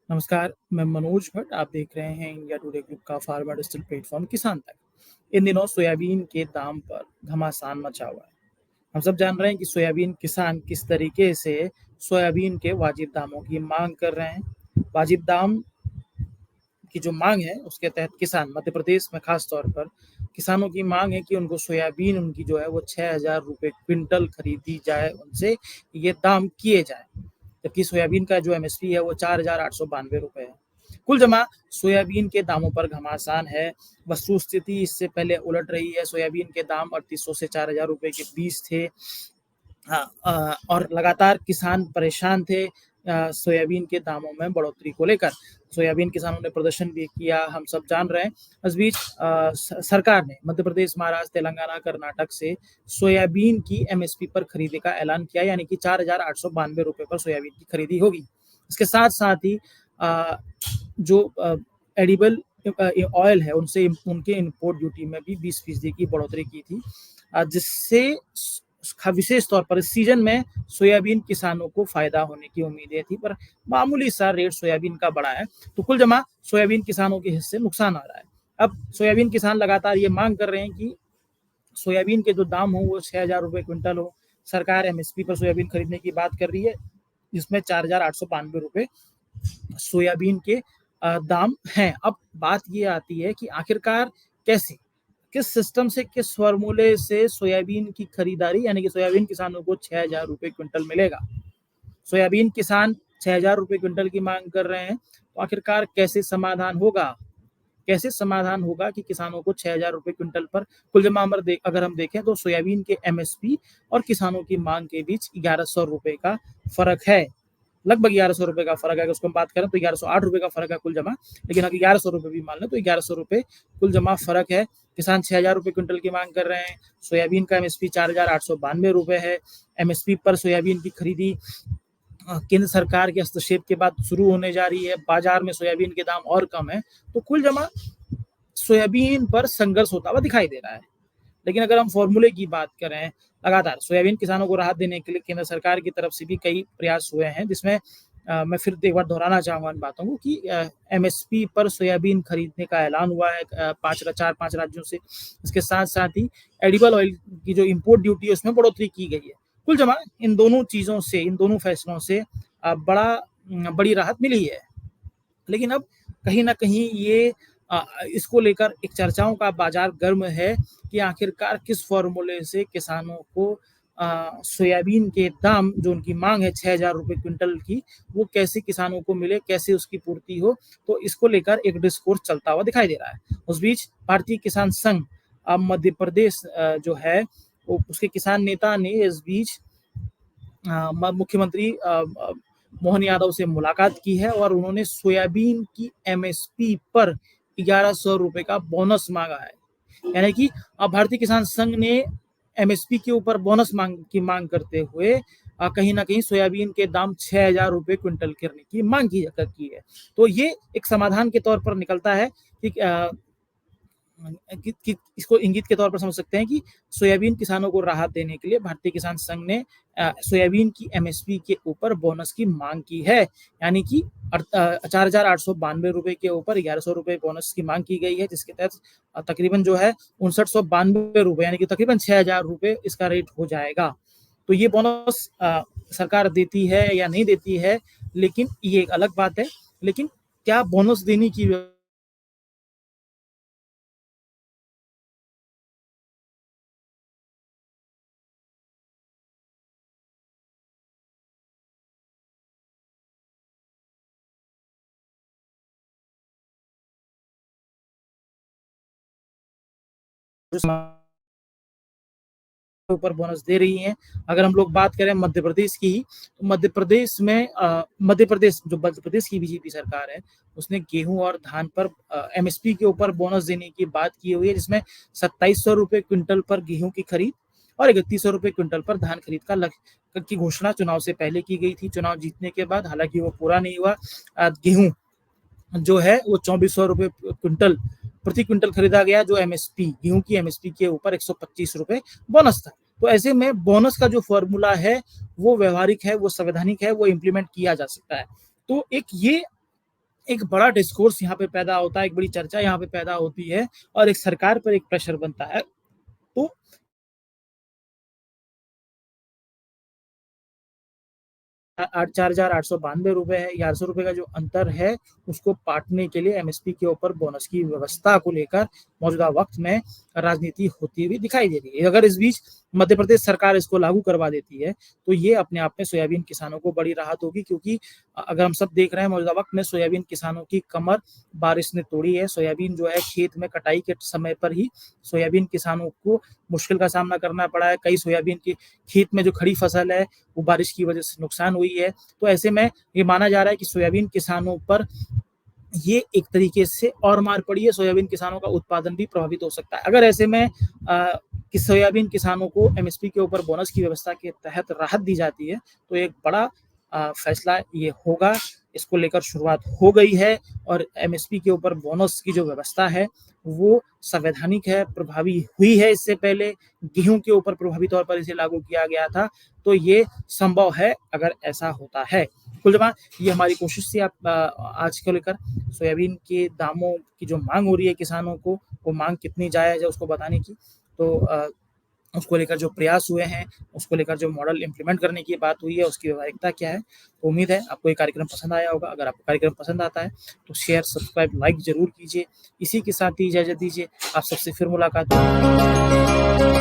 नमस्कार, मैं मनोज भट्ट। आप देख रहे हैं इंडिया टुडे ग्रुप का फार्मर डिजिटल प्लेटफॉर्म किसान तक। इन दिनों सोयाबीन के दाम पर घमासान मचा हुआ है। हम सब जान रहे हैं कि सोयाबीन किसान किस तरीके से सोयाबीन के वाजिब दामों की मांग कर रहे हैं। वाजिब दाम की जो मांग है उसके तहत किसान मध्य प्रदेश में खास तौर पर किसानों की मांग है कि उनको सोयाबीन उनकी जो है वो 6,000 रुपये क्विंटल खरीदी जाए, उनसे ये दाम किए जाए। जबकि सोयाबीन का जो एमएसपी है वो 4,892 रुपये है। कुल जमा सोयाबीन के दामों पर घमासान है। वस्तुस्थिति इससे पहले उलट रही है। सोयाबीन के दाम 3800 से 4,000 रुपये के बीच थे। और लगातार किसान परेशान थे सोयाबीन के दामों में बढ़ोतरी को लेकर। सोयाबीन किसानों ने प्रदर्शन भी किया, हम सब जान रहे हैं। इस बीच सरकार ने मध्य प्रदेश, महाराष्ट्र, तेलंगाना, कर्नाटक से सोयाबीन की एमएसपी पर खरीदी का ऐलान किया, यानी कि 4,892 रुपये पर सोयाबीन की खरीदी होगी। इसके साथ साथ ही जो एडिबल ऑयल है उनसे उनके इम्पोर्ट ड्यूटी में भी 20% की बढ़ोतरी की थी, जिससे विशेष तौर पर इस सीजन में सोयाबीन किसानों को फायदा होने की उम्मीदें थी, पर मामूली सा रेट सोयाबीन का बढ़ा है। तो कुल जमा सोयाबीन किसानों के हिस्से नुकसान आ रहा है। अब सोयाबीन किसान लगातार ये मांग कर रहे हैं कि सोयाबीन के जो दाम हो वो 6,000 रुपये क्विंटल हो। सरकार एमएसपी पर सोयाबीन खरीदने की बात कर रही है, जिसमें 4,892 रुपये सोयाबीन के दाम हैं। अब बात ये आती है कि आखिरकार कैसे, किस सिस्टम से, किस फॉर्मूले से सोयाबीन की खरीदारी, यानी कि सोयाबीन किसानों को 6,000 रुपये क्विंटल मिलेगा। सोयाबीन किसान 6,000 रुपये क्विंटल की मांग कर रहे हैं, तो आखिरकार कैसे समाधान होगा? कैसे समाधान होगा कि किसानों को 6,000 रुपये क्विंटल पर कुल जमा अगर हम देखें तो सोयाबीन के एमएसपी और किसानों की मांग के बीच 1,100 रुपये का फर्क है। लगभग 1,100 रुपये का फर्क है। अगर उसको हम बात करें तो 1,108 रुपये का फर्क है कुल जमा, लेकिन अगर 1,100 रुपये भी मान लें तो 1,100 रुपये कुल जमा फर्क है। किसान 6,000 रुपये क्विंटल की मांग कर रहे हैं। सोयाबीन का एमएसपी 4,892 रुपये है। एमएसपी पर सोयाबीन की खरीदी केंद्र सरकार के हस्तक्षेप के बाद शुरू होने जा रही है। बाजार में सोयाबीन के दाम और कम है, तो कुल जमा सोयाबीन पर संघर्ष होता हुआ दिखाई दे रहा है। लेकिन अगर हम फॉर्मूले की बात करें, लगातार सोयाबीन किसानों को राहत देने के लिए केंद्र सरकार की तरफ से भी कई प्रयास हुए हैं, जिसमें मैं फिर एक बार दोहराना चाहूँगा इन बातों को कि एमएसपी पर सोयाबीन खरीदने का ऐलान हुआ है 4-5 राज्यों से। इसके साथ-साथ ही एडिबल ऑयल की जो इम्पोर्ट ड्यूटी है उसमें बढ़ोतरी की गई है। कुल जमा इन दोनों चीज़ों से, इन दोनों फैसलों से बड़ी राहत मिली है। लेकिन अब कहीं न कहीं ये इसको लेकर एक चर्चाओं का बाजार गर्म है कि आखिरकार किस फ़ॉर्मूले से किसानों को सोयाबीन के दाम, जो उनकी माँग है 6,000 रुपये क्विंटल की, वो कैसे किसानों को मिले, कैसे उसकी पूर्ति हो, तो इसको लेकर एक डिस्कोर्स चलता हुआ दिखाई दे रहा है। उस बीच भारतीय किसान संघ मध्य प्रदेश जो है, वो उसके किसान नेता ने इस बीच मुख्यमंत्री मोहन यादव से मुलाकात की है और उन्होंने सोयाबीन की एमएसपी पर 1,100 रुपये का बोनस मांगा है। यानी कि भारतीय किसान संघ ने एमएसपी के ऊपर बोनस की मांग करते हुए कहीं ना कहीं सोयाबीन के दाम 6,000 रुपये क्विंटल करने की मांग की है। तो ये एक समाधान के तौर पर निकलता है कि इसको इंगित के तौर पर समझ सकते हैं कि सोयाबीन किसानों को राहत देने के लिए भारतीय किसान संघ ने सोयाबीन की एमएसपी के ऊपर बोनस की मांग की है। यानी कि 4,892 रुपये के ऊपर 1,100 रुपये बोनस की मांग की गई है, जिसके तहत तकरीबन जो है 5,992 रुपये, यानी कि तकरीबन 6,000 रुपये इसका रेट हो जाएगा। तो ये बोनस सरकार देती है या नहीं देती है, लेकिन ये एक अलग बात है। लेकिन क्या बोनस देने की ऊपर बोनस दे रही हैं। अगर हम लोग बात करें मध्य प्रदेश की, तो मध्य प्रदेश में मध्य प्रदेश की बीजेपी सरकार है, उसने गेहूं और धान पर एमएसपी के ऊपर बोनस देने की बात की हुई है, जिसमें 2,700 रुपये क्विंटल पर गेहूं की खरीद और 3,100 रुपये क्विंटल पर धान खरीद का लक्ष्य की घोषणा चुनाव से पहले की गई थी। चुनाव जीतने के बाद हालांकि वो पूरा नहीं हुआ। गेहूं जो है वो 2,400 रुपये क्विंटल प्रति क्विंटल खरीदा गया, जो एमएसपी गेहूं की एमएसपी के ऊपर 125 रुपये बोनस था। तो ऐसे में बोनस का जो फॉर्मूला है वो व्यवहारिक है, वो संवैधानिक है, वो इम्प्लीमेंट किया जा सकता है। तो एक ये एक बड़ा डिस्कोर्स यहाँ पे पैदा होता है, एक बड़ी चर्चा यहाँ पे पैदा होती है और एक सरकार पर एक प्रेशर बनता है। तो 4,892 रुपए है, या 800 रुपए का जो अंतर है, उसको पाटने के लिए एमएसपी के ऊपर बोनस की व्यवस्था को लेकर मौजूदा वक्त में राजनीति होती हुई दिखाई दे रही है। अगर इस बीच मध्य प्रदेश सरकार इसको लागू करवा देती है, तो ये अपने आप में सोयाबीन किसानों को बड़ी राहत होगी, क्योंकि अगर हम सब देख रहे हैं मौजूदा वक्त में सोयाबीन किसानों की कमर बारिश ने तोड़ी है। सोयाबीन जो है खेत में कटाई के समय पर ही सोयाबीन किसानों को मुश्किल का सामना करना पड़ा है। कई सोयाबीन की खेत में जो खड़ी फसल है, वो बारिश की वजह से नुकसान हुई है। तो ऐसे में ये माना जा रहा है कि सोयाबीन किसानों पर ये एक तरीके से और मार पड़ी है, सोयाबीन किसानों का उत्पादन भी प्रभावित हो सकता है। अगर ऐसे में कि सोयाबीन किसानों को एमएसपी के ऊपर बोनस की व्यवस्था के तहत राहत दी जाती है, तो एक बड़ा फैसला ये होगा। इसको लेकर शुरुआत हो गई है और एमएसपी के ऊपर बोनस की जो व्यवस्था है, वो संवैधानिक है, प्रभावी हुई है। इससे पहले गेहूं के ऊपर प्रभावी तौर पर इसे लागू किया गया था, तो ये संभव है अगर ऐसा होता है। कुल जमा ये हमारी कोशिश थी आप आज को लेकर सोयाबीन के दामों की जो मांग हो रही है किसानों को, वो मांग कितनी जायज़ है उसको बताने की। तो उसको लेकर जो प्रयास हुए हैं, उसको लेकर जो मॉडल इम्प्लीमेंट करने की बात हुई है, उसकी व्यावहारिकता क्या है। तो उम्मीद है आपको ये कार्यक्रम पसंद आया होगा। अगर आपको कार्यक्रम पसंद आता है तो शेयर, सब्सक्राइब, लाइक ज़रूर कीजिए। इसी के साथ ही इजाज़त दीजिए। आप सबसे फिर मुलाकात होगी।